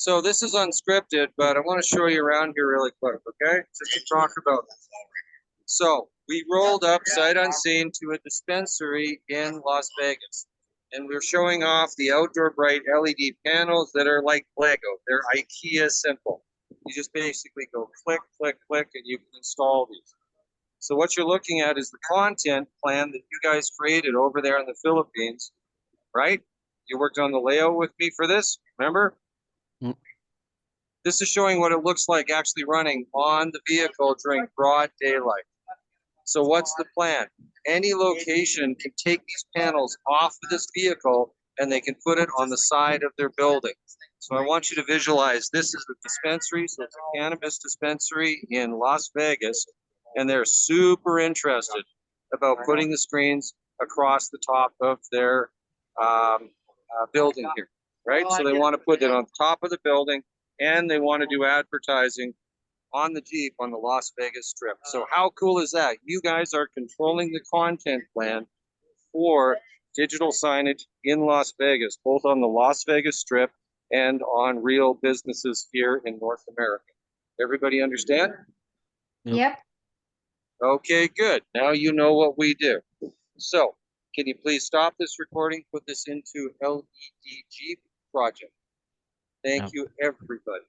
So this is unscripted, but I want to show you around here really quick, okay? Just to talk about it. So we rolled up sight unseen to a dispensary in Las Vegas. And we're showing off the outdoor bright LED panels that are like Lego. They're IKEA simple. You just basically go click, click, click, and you can install these. So what you're looking at is the content plan that you guys created over there in the Philippines, right? You worked on the layout with me for this, remember? Mm. This is showing what it looks like actually running on the vehicle during broad daylight. So what's the plan? Any location can take these panels off of this vehicle and they can put it on the side of their building. So I want you to visualize this is the dispensary. So it's a cannabis dispensary in Las Vegas, and they're super interested about putting the screens across the top of their building here, right? So they want to put it on top of the building, and they want to do advertising on the Jeep on the Las Vegas Strip. So how cool is that? You guys are controlling the content plan for digital signage in Las Vegas, both on the Las Vegas Strip and on real businesses here in North America. Everybody understand? Yep. Okay, good. Now you know what we do. So can you please stop this recording, put this into LED Jeep project? Thank you, everybody.